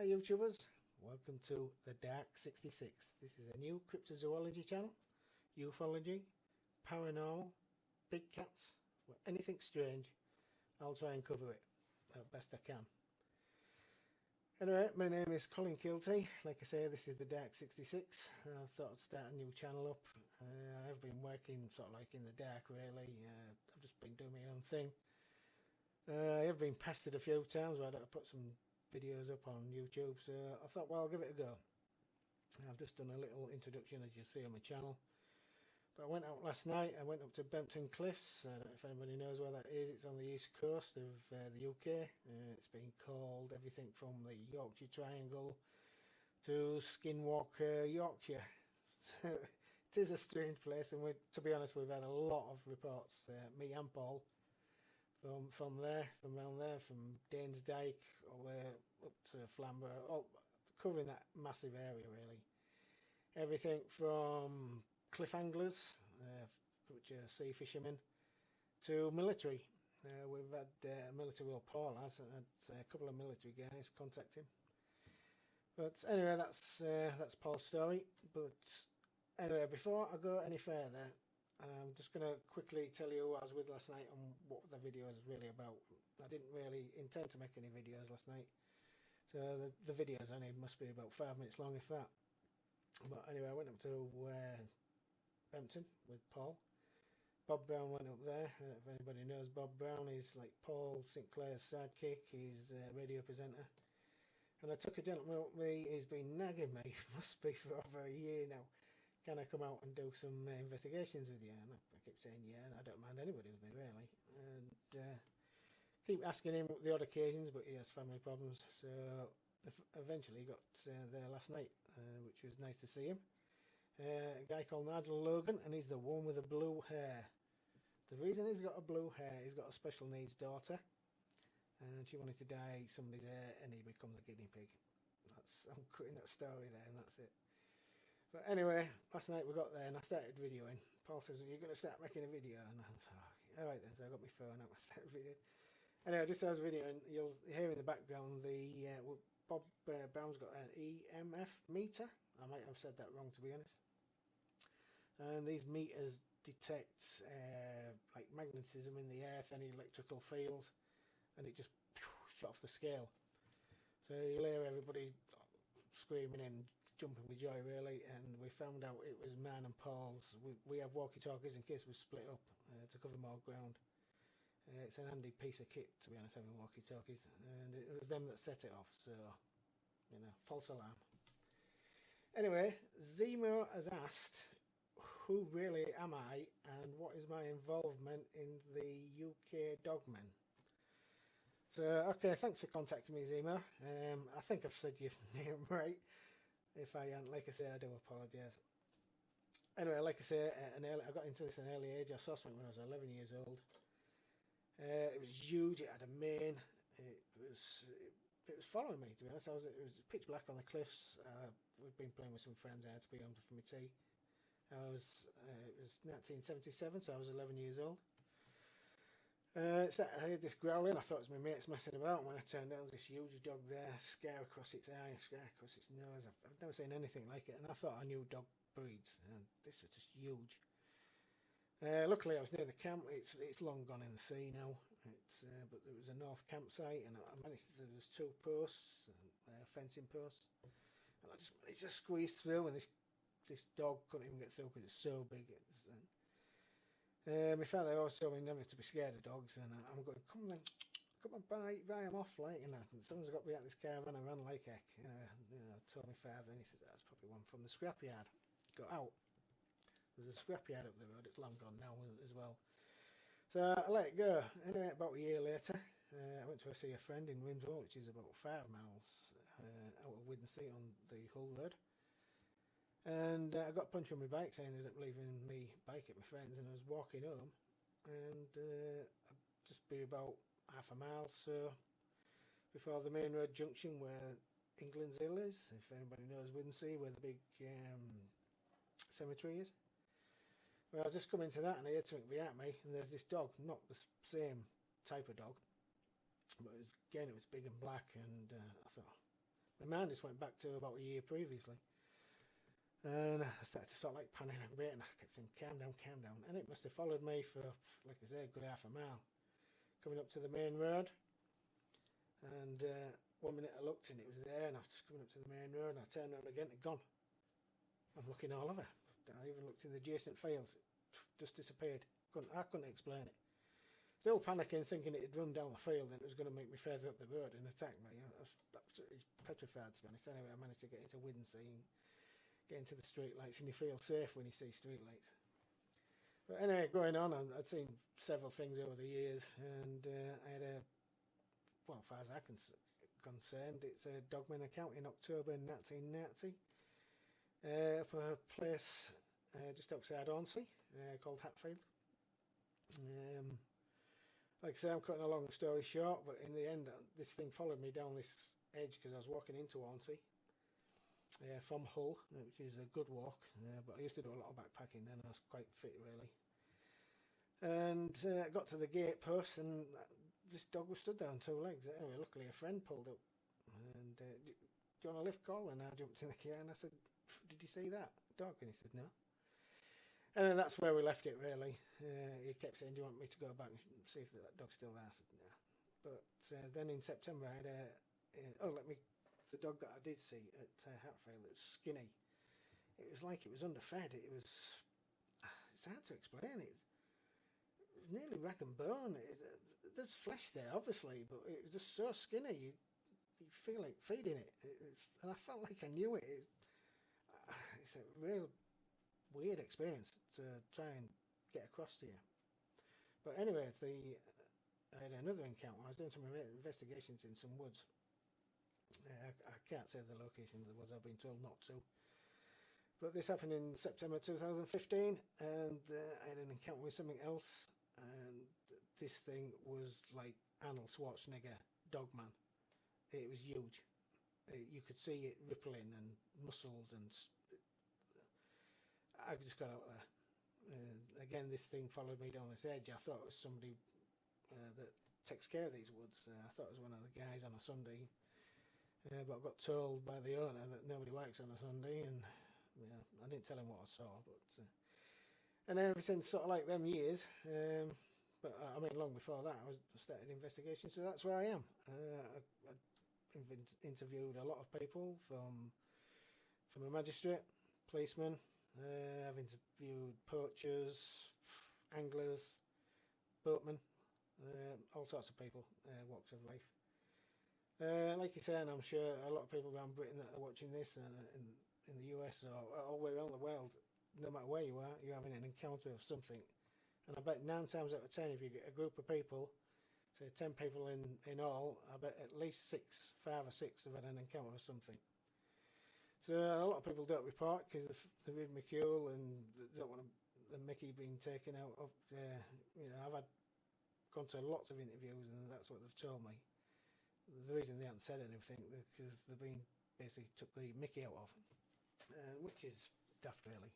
Hi YouTubers, welcome to the Dark 66. This is a new cryptozoology channel, ufology, paranormal, big cats, anything strange. I'll try and cover it as best I can. Anyway, my name is Colin Keelty. Like I say, this is the Dark 66. I thought I'd start a new channel up. I've been working sort of like in the dark really. I've just been doing my own thing. I have been pestered a few times where I put some videos up on YouTube, so I thought, well, I'll give it a go. I've just done a little introduction, as you see on my channel. But I went out last night. I went up to Bempton Cliffs. I don't know if anybody knows where that is. It's on the east coast of the UK. It's been called everything from the Yorkshire Triangle to Skinwalker, Yorkshire. So it is a strange place, and to be honest, we've had a lot of reports, me and Paul, from around there, from Danesdyke all the way up to Flamborough, all covering that massive area really. Everything from cliff anglers, which are sea fishermen, to military. We've had military, well, Paul has had a couple of military guys contact him. But anyway, that's Paul's story. But anyway, before I go any further, I'm just going to quickly tell you who I was with last night and what the video is really about. I didn't really intend to make any videos last night, so the videos only must be about 5 minutes long, if that. But anyway, I went up to Bempton with Paul. Bob Brown went up there. If anybody knows Bob Brown, he's like Paul Sinclair's sidekick. He's a radio presenter. And I took a gentleman up with me. He's been nagging me, must be for over a year now. Can I come out and do some investigations with you? And I keep saying yeah, and I don't mind anybody with me really. And keep asking him the odd occasions, but he has family problems. So eventually he got there last night, which was nice to see him. A guy called Nigel, Logan, and he's the one with the blue hair. The reason he's got a blue hair, he's got a special needs daughter, and she wanted to dye somebody's hair, and he becomes a guinea pig. I'm cutting that story there, and that's it. But anyway, last night we got there and I started videoing. Paul says, "You're going to start making a video?" And I thought, alright then, so I got my phone out and started videoing. Anyway, just as I was videoing, you'll hear in the background the Bob Brown's got an EMF meter. I might have said that wrong, to be honest. And these meters detect like magnetism in the earth, any electrical fields, and it just shut off the scale. So you'll hear everybody screaming and jumping with joy really, and we found out it was mine and Paul's. We have walkie-talkies in case we split up to cover more ground. It's an handy piece of kit, to be honest, having walkie-talkies, and it was them that set it off, so, you know, false alarm. Anyway, Zemo has asked, who really am I and what is my involvement in the UK dogmen? So, okay, thanks for contacting me, Zemo. I think I've said your name right. If I haven't, like I say, I do apologise. Anyway, like I say, I got into this at an early age. I saw something when I was 11 years old. It was huge. It had a mane. It was following me, to be honest. It was pitch black on the cliffs. We've been playing with some friends. I had to be home for my tea. It was 1977, so I was 11 years old. I heard this growling. I thought it was my mates messing about, and when I turned down, this huge dog there, scare across its eye, scare across its nose. I've never seen anything like it, and I thought I knew dog breeds, and this was just huge. Luckily I was near the camp. It's long gone in the sea now. But there was a north campsite, and I managed to, there was 2 posts, fencing posts, and it just squeezed through, and this dog couldn't even get through because it's so big. My father always told me never to be scared of dogs, and I'm going, come on, bye, I'm off, like, and someone's got me out of this caravan. I ran like heck. I told my father, and he says that's probably one from the scrapyard. Got out. There's a scrapyard up the road. It's long gone now as well. So I let it go. Anyway, about a year later, I went to see a friend in Winswell, which is about 5 miles out of Widnesey on the Hull Road. And I got punched on my bike, so I ended up leaving my bike at my friend's, and I was walking home, and I'd just be about half a mile so before the main road junction where England's Hill is, if anybody knows Widnesey, where the big cemetery is. Well, I was just coming to that, and I heard something behind me, and there's this dog, not the same type of dog, but again it was big and black, and I thought, My mind just went back to about a year previously. And I started to sort of like panic a bit, and I kept thinking, calm down, calm down. And it must have followed me for, like I say, a good half a mile. Coming up to the main road, and 1 minute I looked and it was there, and I was just coming up to the main road, and I turned around again, it's gone. I'm looking all over. I even looked in the adjacent fields, it just disappeared. I couldn't explain it. Still panicking, thinking it had run down the field and it was going to make me further up the road and attack me. I was absolutely petrified, to be honest. Anyway, I managed to get into Widdensea and get into the street lights, and you feel safe when you see street lights. But anyway, going on, I'd seen several things over the years, and I had well, as far as I'm concerned, it's a dogman account in October 1990 up a place just outside Hornsey called Hatfield. Like I say, I'm cutting a long story short, but in the end, this thing followed me down this edge because I was walking into Hornsey from Hull, which is a good walk, but I used to do a lot of backpacking then. I was quite fit, really. And I got to the gate post, and this dog was stood there on two legs. Anyway, luckily a friend pulled up, and do you want a lift, call? And I jumped in the car, and I said, did you see that dog? And he said, no. And then that's where we left it, really. He kept saying, do you want me to go back and see if that dog's still there? I said, no. But then in September, I had the dog that I did see at Hatfield, it was skinny. It was like it was underfed. It's hard to explain. It was nearly rag and bone. There's flesh there, obviously, but it was just so skinny. You feel like feeding it. And I felt like I knew it. It's a real weird experience to try and get across to you. But anyway, I had another encounter. I was doing some investigations in some woods. I can't say the location of the woods, I've been told not to. But this happened in September 2015, and I had an encounter with something else, and this thing was like Arnold Schwarzenegger, Dogman. It was huge. You could see it rippling and muscles, and I just got out there. Again, this thing followed me down this edge. I thought it was somebody that takes care of these woods. I thought it was one of the guys on a Sunday. But I got told by the owner that nobody works on a Sunday, and I didn't tell him what I saw. But and then ever since sort of like them years, but I mean long before that, I started investigation. So that's where I am. I've interviewed a lot of people from a magistrate, policeman. I've interviewed poachers, anglers, boatmen, all sorts of people, walks of life. Like you say, and I'm sure a lot of people around Britain that are watching this in the US or all the way around the world, no matter where you are, you're having an encounter of something. And I bet 9 times out of 10, if you get a group of people, say 10 people in all, I bet at least 5 or 6 have had an encounter with something. So a lot of people don't report because they're reading McCule and they don't want the Mickey being taken out of. I've gone to lots of interviews and that's what they've told me. The reason they haven't said anything because they've been basically took the Mickey out of, which is daft, really.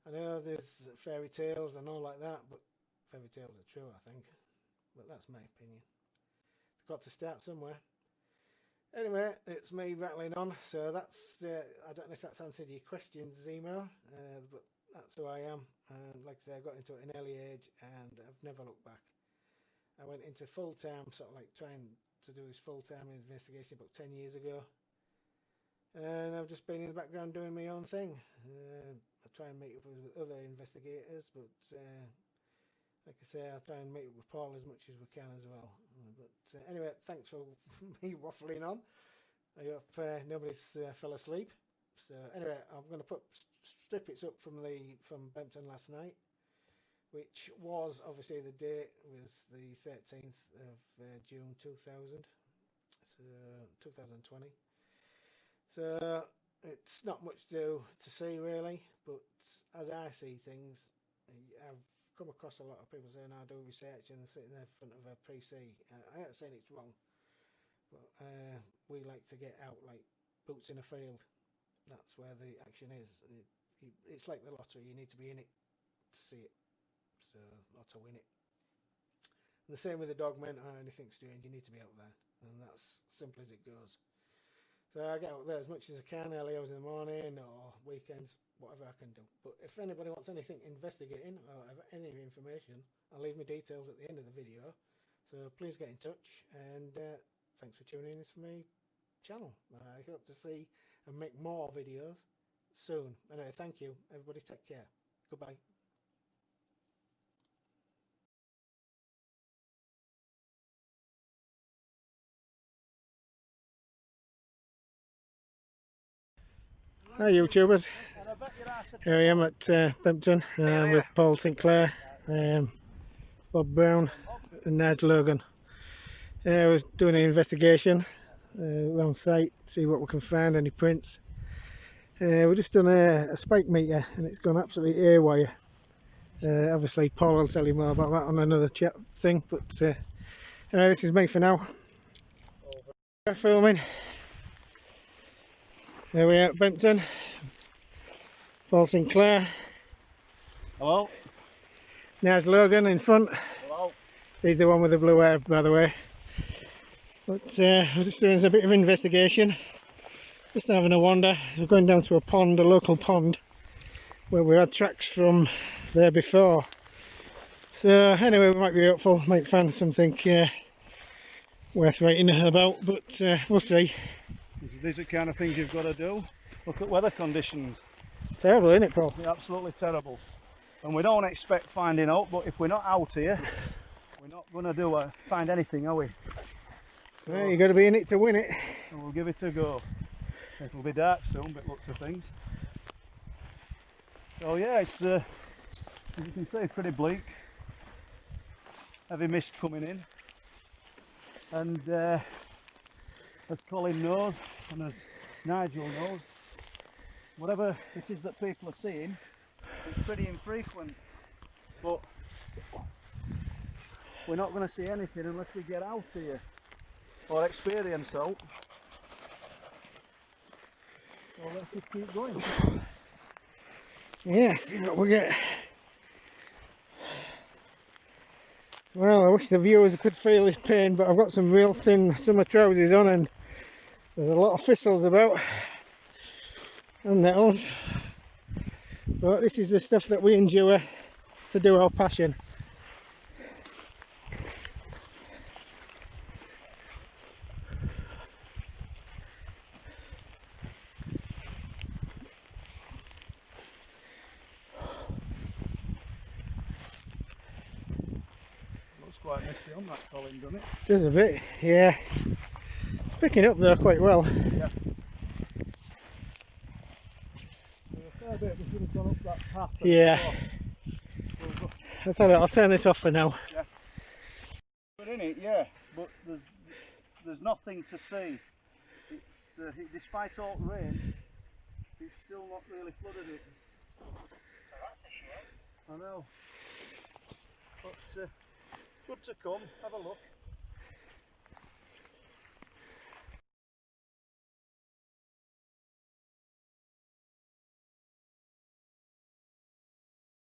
I know there's fairy tales and all like that, but fairy tales are true, I think. But that's my opinion. They've got to start somewhere. Anyway, it's me rattling on. So that's I don't know if that's answered your questions, Zemo, but that's who I am. And like I say, I got into it at an early age, and I've never looked back. I went into full-time, sort of like trying to do this full-time investigation about 10 years ago, and I've just been in the background doing my own thing. I try and meet up with other investigators, but like I say, I try and meet up with Paul as much as we can as well. But anyway, thanks for me waffling on. I hope nobody's fell asleep. So anyway, I'm going to put snippets up from Bempton last night, which was obviously the date was the 13th of June 2000, so 2020. So it's not much to see really, but as I see things, I've come across a lot of people saying I do research and they're sitting there in front of a PC. I ain't saying it's wrong, but we like to get out like boots in a field. That's where the action is. It's like the lottery, you need to be in it to see it. So, or to win it. And the same with the dogmen or anything strange, you need to be out there, and that's simple as it goes. So I get out there as much as I can, early hours in the morning or weekends, whatever I can do. But if anybody wants anything investigating or any information, I'll leave my details at the end of the video. So please get in touch, and thanks for tuning in to my channel. I hope to see and make more videos soon. Anyway, thank you. Everybody take care. Goodbye. Hi YouTubers, here I am at Bempton with Paul Sinclair, Bob Brown and Nigel Logan. I was doing an investigation around site, see what we can find, any prints. We've just done a spike meter and it's gone absolutely haywire. Obviously Paul will tell you more about that on another chat thing, but anyway, this is me for now. Filming. Here we are at Bempton. Paul Sinclair. Hello. Nigel Logan in front. Hello. He's the one with the blue hair, by the way. But we're just doing a bit of investigation. Just having a wander. We're going down to a pond, a local pond, where we had tracks from there before. So anyway, we might be hopeful, might find something worth writing about, but we'll see. These are the kind of things you've got to do. Look at weather conditions. Terrible, isn't it, Paul? They're absolutely terrible. And we don't expect finding out, but if we're not out here, we're not going to find anything, are we? So, well, you've got to be in it to win it. So we'll give it a go. It'll be dark soon, but looks of things. So yeah, it's as you can see, pretty bleak. Heavy mist coming in. And as Colin knows, and as Nigel knows, whatever it is that people are seeing, it's pretty infrequent, but we're not going to see anything unless we get out here or experience out. So let's just keep going. Yes, see what we get. Well, I wish the viewers could feel this pain, but I've got some real thin summer trousers on and there's a lot of thistles about and nettles. But this is the stuff that we endure to do our passion. Looks quite misty on that, Colin, doesn't it? Does a bit, yeah. It's picking up there quite well. Yeah. A fair bit, we should have gone up that path. Yeah. I'll turn this off for now. Yeah. But in it, yeah, but there's nothing to see. It's despite all the rain, it's still not really flooded it. I know. But good to come, have a look.